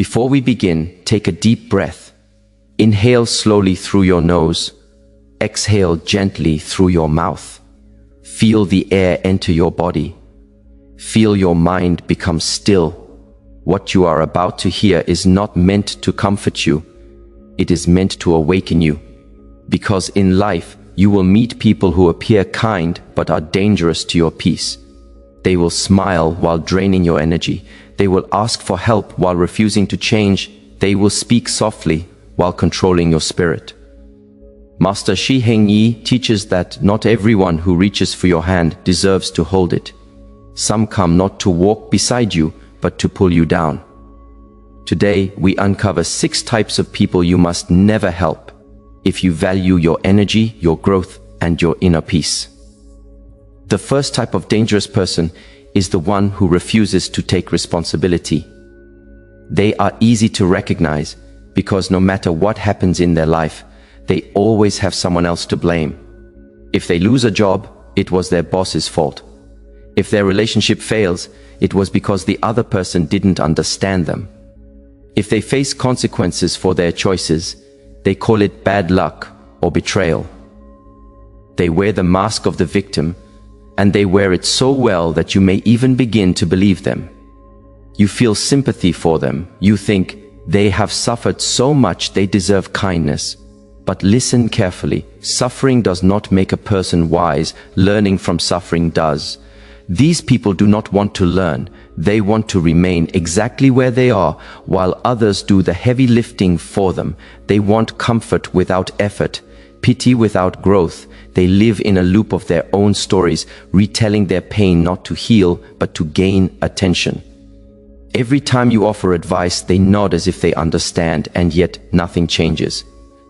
Before we begin, take a deep breath. Inhale slowly through your nose. Exhale gently through your mouth. Feel the air enter your body. Feel your mind become still. What you are about to hear is not meant to comfort you. It is meant to awaken you. Because in life, you will meet people who appear kind but are dangerous to your peace. They will smile while draining your energy. They will ask for help while refusing to change. They will speak softly while controlling your spirit. Master Shi Heng teaches that not everyone who reaches for your hand deserves to hold it. Some come not to walk beside you, but to pull you down. Today, we uncover 6 types of people you must never help if you value your energy, your growth, and your inner peace. The first type of dangerous person is the one who refuses to take responsibility. They are easy to recognize because no matter what happens in their life, they always have someone else to blame. If they lose a job, it was their boss's fault. If their relationship fails, it was because the other person didn't understand them. If they face consequences for their choices, they call it bad luck or betrayal. They wear the mask of the victim, and they wear it so well that you may even begin to believe them. You feel sympathy for them. You think they have suffered so much they deserve kindness. But listen carefully. Suffering does not make a person wise. Learning from suffering does. These people do not want to learn. They want to remain exactly where they are, while others do the heavy lifting for them. They want comfort without effort, pity without growth. They live in a loop of their own stories, retelling their pain not to heal, but to gain attention. Every time you offer advice, they nod as if they understand, and yet nothing changes.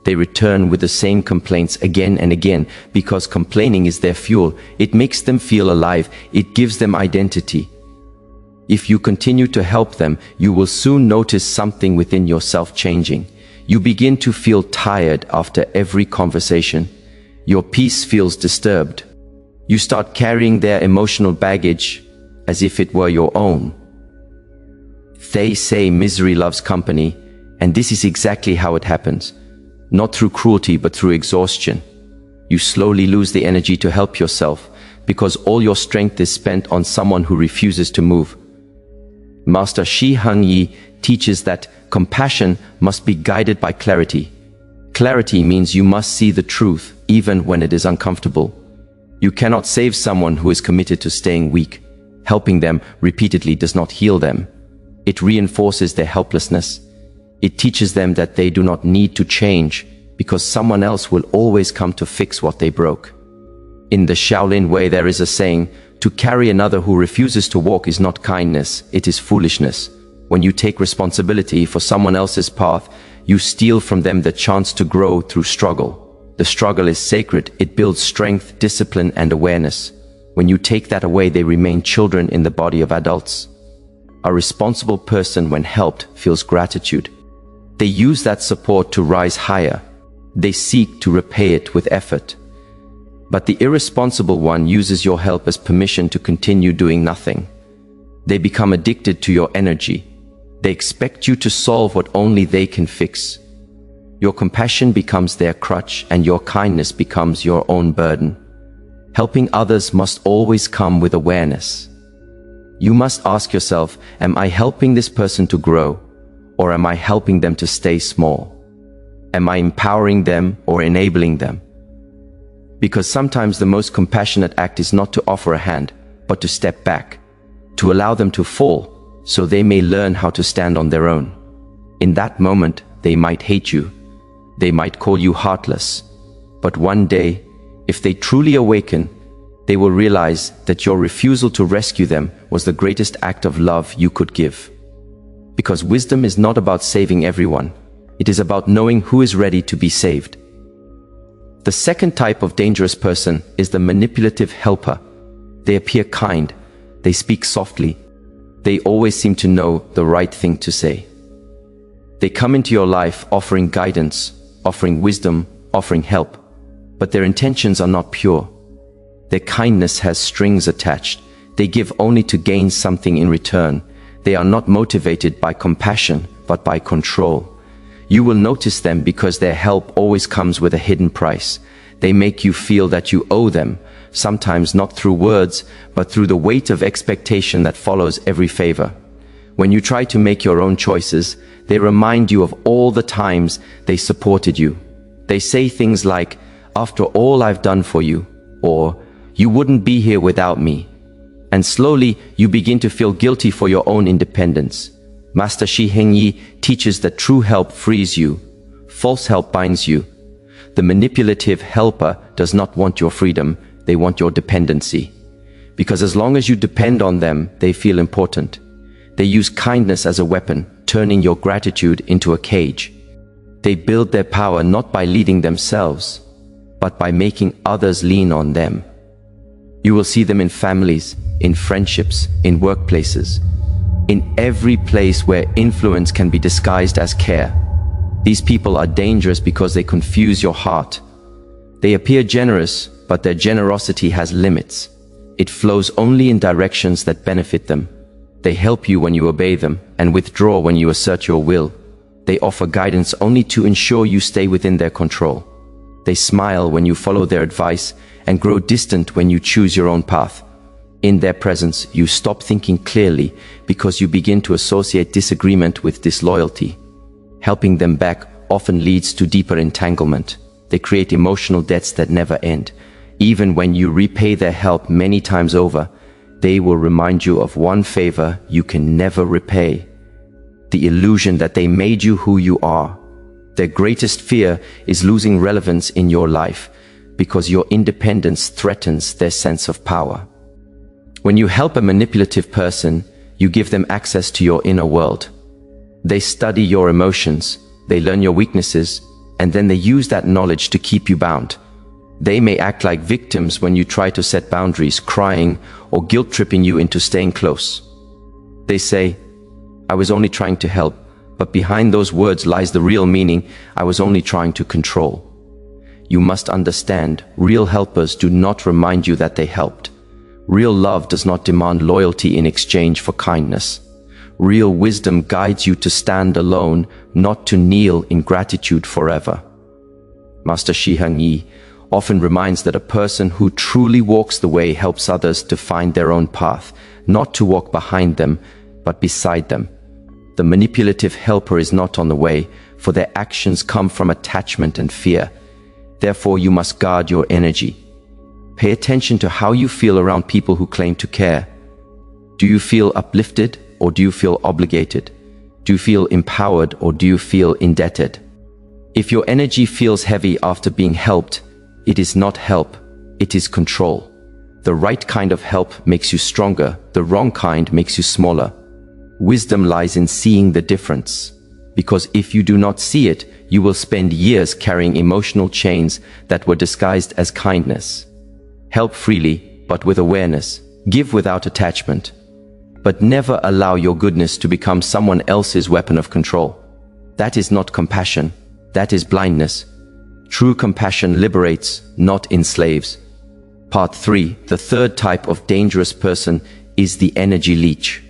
They return with the same complaints again and again, because complaining is their fuel. It makes them feel alive. It gives them identity. If you continue to help them, you will soon notice something within yourself changing. You begin to feel tired after every conversation. Your peace feels disturbed. You start carrying their emotional baggage as if it were your own. They say misery loves company, and this is exactly how it happens. Not through cruelty, but through exhaustion. You slowly lose the energy to help yourself, because all your strength is spent on someone who refuses to move. Master Shi Heng teaches that compassion must be guided by clarity. Clarity means you must see the truth, even when it is uncomfortable. You cannot save someone who is committed to staying weak. Helping them repeatedly does not heal them. It reinforces their helplessness. It teaches them that they do not need to change, because someone else will always come to fix what they broke. In the Shaolin way, there is a saying, to carry another who refuses to walk is not kindness, it is foolishness. When you take responsibility for someone else's path, you steal from them the chance to grow through struggle. The struggle is sacred. It builds strength, discipline, and awareness. When you take that away, they remain children in the body of adults. A responsible person, when helped, feels gratitude. They use that support to rise higher. They seek to repay it with effort. But the irresponsible one uses your help as permission to continue doing nothing. They become addicted to your energy. They expect you to solve what only they can fix. Your compassion becomes their crutch, and your kindness becomes your own burden. Helping others must always come with awareness. You must ask yourself, am I helping this person to grow, or am I helping them to stay small? Am I empowering them or enabling them? Because sometimes the most compassionate act is not to offer a hand, but to step back, to allow them to fall, so they may learn how to stand on their own. In that moment, they might hate you. They might call you heartless. But one day, if they truly awaken, they will realize that your refusal to rescue them was the greatest act of love you could give. Because wisdom is not about saving everyone. It is about knowing who is ready to be saved. The second type of dangerous person is the manipulative helper. They appear kind. They speak softly. They always seem to know the right thing to say. They come into your life offering guidance, offering wisdom, offering help. But their intentions are not pure. Their kindness has strings attached. They give only to gain something in return. They are not motivated by compassion, but by control. You will notice them because their help always comes with a hidden price. They make you feel that you owe them, sometimes not through words, but through the weight of expectation that follows every favor. When you try to make your own choices, they remind you of all the times they supported you. They say things like, "After all I've done for you," or "You wouldn't be here without me." And slowly, you begin to feel guilty for your own independence. Master Shi Heng Yi teaches that true help frees you, false help binds you. The manipulative helper does not want your freedom, they want your dependency. Because as long as you depend on them, they feel important. They use kindness as a weapon, turning your gratitude into a cage. They build their power not by leading themselves, but by making others lean on them. You will see them in families, in friendships, in workplaces, in every place where influence can be disguised as care. These people are dangerous because they confuse your heart. They appear generous, but their generosity has limits. It flows only in directions that benefit them. They help you when you obey them and withdraw when you assert your will. They offer guidance only to ensure you stay within their control. They smile when you follow their advice and grow distant when you choose your own path. In their presence, you stop thinking clearly because you begin to associate disagreement with disloyalty. Helping them back often leads to deeper entanglement. They create emotional debts that never end. Even when you repay their help many times over, they will remind you of one favor you can never repay: the illusion that they made you who you are. Their greatest fear is losing relevance in your life because your independence threatens their sense of power. When you help a manipulative person, you give them access to your inner world. They study your emotions, they learn your weaknesses, and then they use that knowledge to keep you bound. They may act like victims when you try to set boundaries, crying or guilt-tripping you into staying close. They say, "I was only trying to help," but behind those words lies the real meaning: "I was only trying to control." You must understand, real helpers do not remind you that they helped. Real love does not demand loyalty in exchange for kindness. Real wisdom guides you to stand alone, not to kneel in gratitude forever. Master Shi Heng Yi often reminds that a person who truly walks the way helps others to find their own path, not to walk behind them, but beside them. The manipulative helper is not on the way, for their actions come from attachment and fear. Therefore, you must guard your energy. Pay attention to how you feel around people who claim to care. Do you feel uplifted, or do you feel obligated? Do you feel empowered, or do you feel indebted? If your energy feels heavy after being helped, it is not help, it is control. The right kind of help makes you stronger, the wrong kind makes you smaller. Wisdom lies in seeing the difference, because if you do not see it, you will spend years carrying emotional chains that were disguised as kindness. Help freely, but with awareness. Give without attachment. But never allow your goodness to become someone else's weapon of control. That is not compassion, that is blindness. True compassion liberates, not enslaves. Part 3. The third type of dangerous person is the energy leech.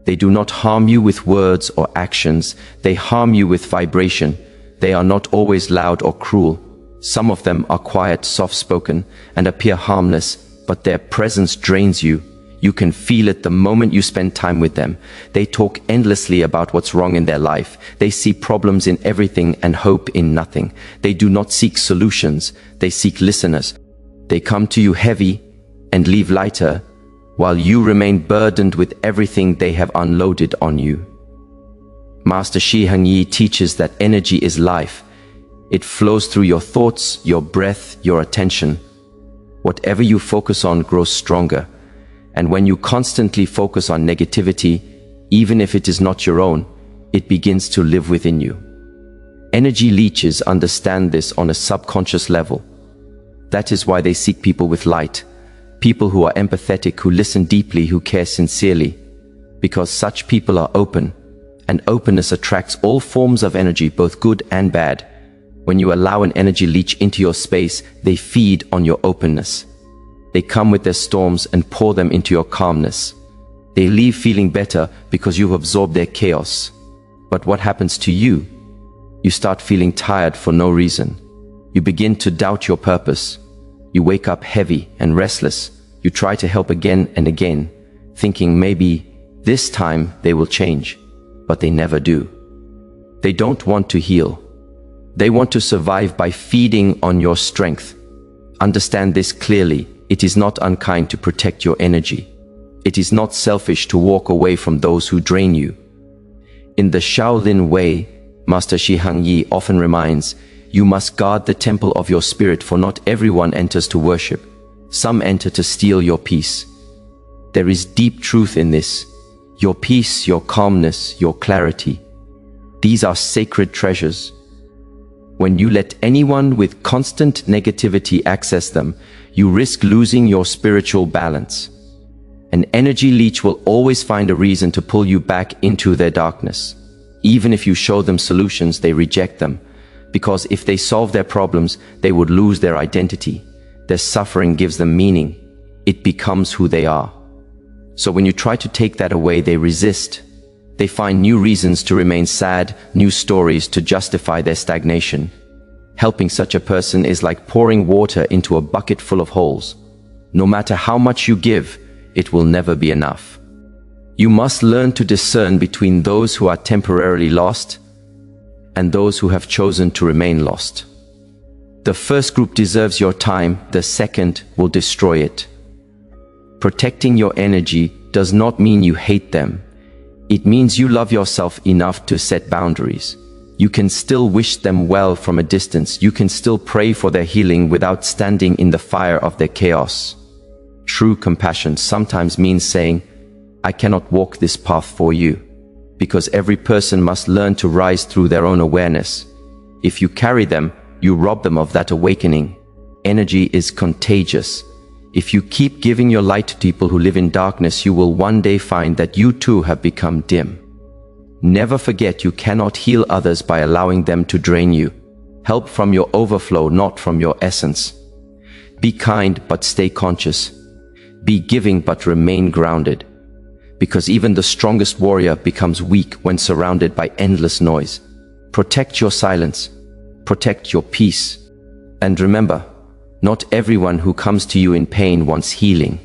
They do not harm you with words or actions, they harm you with vibration. They are not always loud or cruel. Some of them are quiet, soft-spoken, and appear harmless, but their presence drains you. You can feel it the moment you spend time with them. They talk endlessly about what's wrong in their life. They see problems in everything and hope in nothing. They do not seek solutions, they seek listeners. They come to you heavy and leave lighter, while you remain burdened with everything they have unloaded on you. Master Shi Heng Yi teaches that energy is life. It flows through your thoughts, your breath, your attention. Whatever you focus on grows stronger. And when you constantly focus on negativity, even if it is not your own, it begins to live within you. Energy leeches understand this on a subconscious level. That is why they seek people with light, people who are empathetic, who listen deeply, who care sincerely. Because such people are open, and openness attracts all forms of energy, both good and bad. When you allow an energy leech into your space, they feed on your openness. They come with their storms and pour them into your calmness. They leave feeling better because you've absorbed their chaos. But what happens to you? You start feeling tired for no reason. You begin to doubt your purpose. You wake up heavy and restless. You try to help again and again, thinking maybe this time they will change, but they never do. They don't want to heal. They want to survive by feeding on your strength. Understand this clearly. It is not unkind to protect your energy. It is not selfish to walk away from those who drain you. In the Shaolin way, Master Shi Heng Yi often reminds, you must guard the temple of your spirit, for not everyone enters to worship. Some enter to steal your peace. There is deep truth in this. Your peace, your calmness, your clarity. These are sacred treasures. When you let anyone with constant negativity access them, you risk losing your spiritual balance. An energy leech will always find a reason to pull you back into their darkness. Even if you show them solutions, they reject them, because if they solve their problems, they would lose their identity. Their suffering gives them meaning. It becomes who they are. So when you try to take that away, they resist. They find new reasons to remain sad, new stories to justify their stagnation. Helping such a person is like pouring water into a bucket full of holes. No matter how much you give, it will never be enough. You must learn to discern between those who are temporarily lost and those who have chosen to remain lost. The first group deserves your time, the second will destroy it. Protecting your energy does not mean you hate them. It means you love yourself enough to set boundaries. You can still wish them well from a distance. You can still pray for their healing without standing in the fire of their chaos. True compassion sometimes means saying, I cannot walk this path for you, because every person must learn to rise through their own awareness. If you carry them, you rob them of that awakening. Energy is contagious. If you keep giving your light to people who live in darkness, you will one day find that you too have become dim. Never forget, you cannot heal others by allowing them to drain you. Help from your overflow, not from your essence. Be kind, but stay conscious. Be giving, but remain grounded. Because even the strongest warrior becomes weak when surrounded by endless noise. Protect your silence. Protect your peace. And remember, not everyone who comes to you in pain wants healing.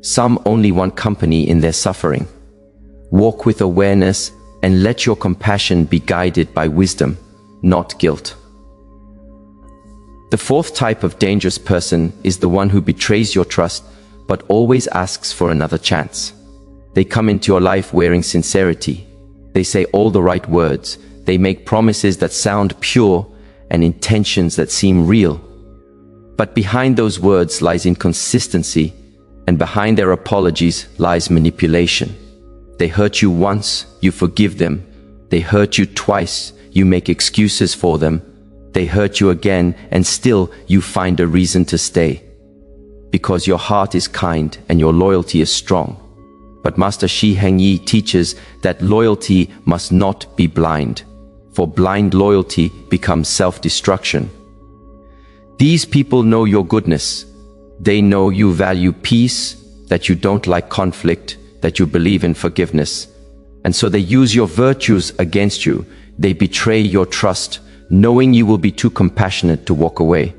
Some only want company in their suffering. Walk with awareness and let your compassion be guided by wisdom, not guilt. The fourth type of dangerous person is the one who betrays your trust but always asks for another chance. They come into your life wearing sincerity. They say all the right words. They make promises that sound pure and intentions that seem real. But behind those words lies inconsistency, and behind their apologies lies manipulation. They hurt you once, you forgive them. They hurt you twice, you make excuses for them. They hurt you again, and still you find a reason to stay. Because your heart is kind and your loyalty is strong. But Master Shi Heng Yi teaches that loyalty must not be blind, for blind loyalty becomes self-destruction. These people know your goodness. They know you value peace, that you don't like conflict, that you believe in forgiveness. And so they use your virtues against you. They betray your trust, knowing you will be too compassionate to walk away.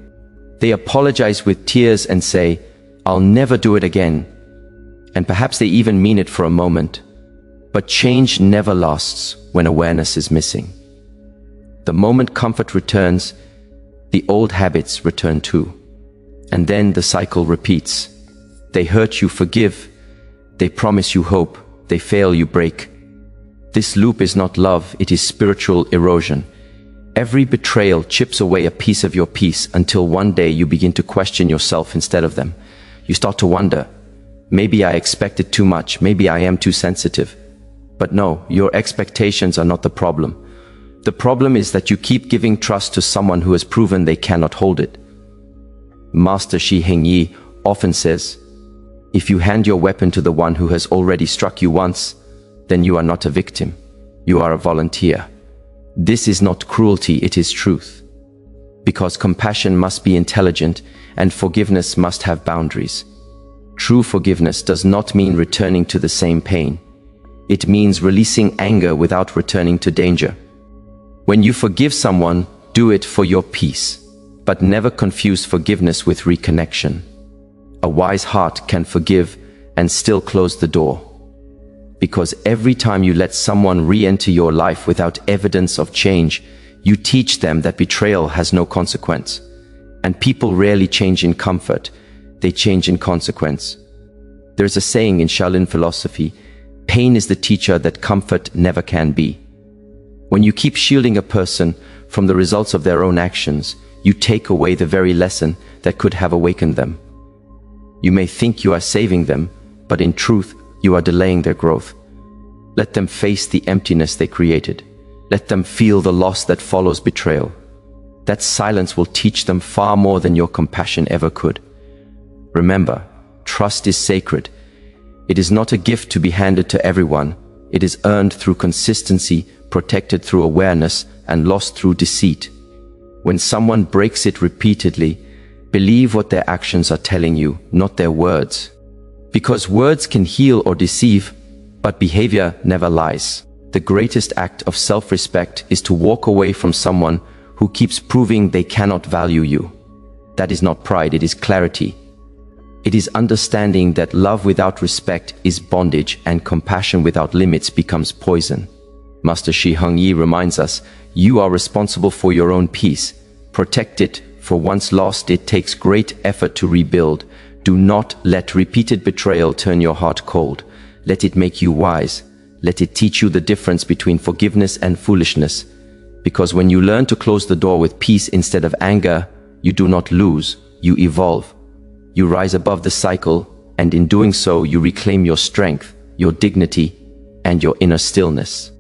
They apologize with tears and say, I'll never do it again. And perhaps they even mean it for a moment. But change never lasts when awareness is missing. The moment comfort returns, the old habits return too. And then the cycle repeats. They hurt you, forgive. They promise you hope. They fail, you break. This loop is not love, it is spiritual erosion. Every betrayal chips away a piece of your peace until one day you begin to question yourself instead of them. You start to wonder, maybe I expected too much, maybe I am too sensitive. But no, your expectations are not the problem. The problem is that you keep giving trust to someone who has proven they cannot hold it. Master Shi Heng Yi often says, if you hand your weapon to the one who has already struck you once, then you are not a victim. You are a volunteer. This is not cruelty, it is truth. Because compassion must be intelligent and forgiveness must have boundaries. True forgiveness does not mean returning to the same pain. It means releasing anger without returning to danger. When you forgive someone, do it for your peace, but never confuse forgiveness with reconnection. A wise heart can forgive and still close the door. Because every time you let someone re-enter your life without evidence of change, you teach them that betrayal has no consequence. And people rarely change in comfort, they change in consequence. There's a saying in Shaolin philosophy, pain is the teacher that comfort never can be. When you keep shielding a person from the results of their own actions, you take away the very lesson that could have awakened them. You may think you are saving them, but in truth, you are delaying their growth. Let them face the emptiness they created. Let them feel the loss that follows betrayal. That silence will teach them far more than your compassion ever could. Remember, trust is sacred. It is not a gift to be handed to everyone. It is earned through consistency, protected through awareness, and lost through deceit. When someone breaks it repeatedly, believe what their actions are telling you, not their words. Because words can heal or deceive, but behavior never lies. The greatest act of self-respect is to walk away from someone who keeps proving they cannot value you. That is not pride, it is clarity. It is understanding that love without respect is bondage and compassion without limits becomes poison. Master Shi Heng Yi reminds us, you are responsible for your own peace. Protect it, for once lost it takes great effort to rebuild. Do not let repeated betrayal turn your heart cold. Let it make you wise. Let it teach you the difference between forgiveness and foolishness. Because when you learn to close the door with peace instead of anger, you do not lose, you evolve. You rise above the cycle, and in doing so you reclaim your strength, your dignity, and your inner stillness.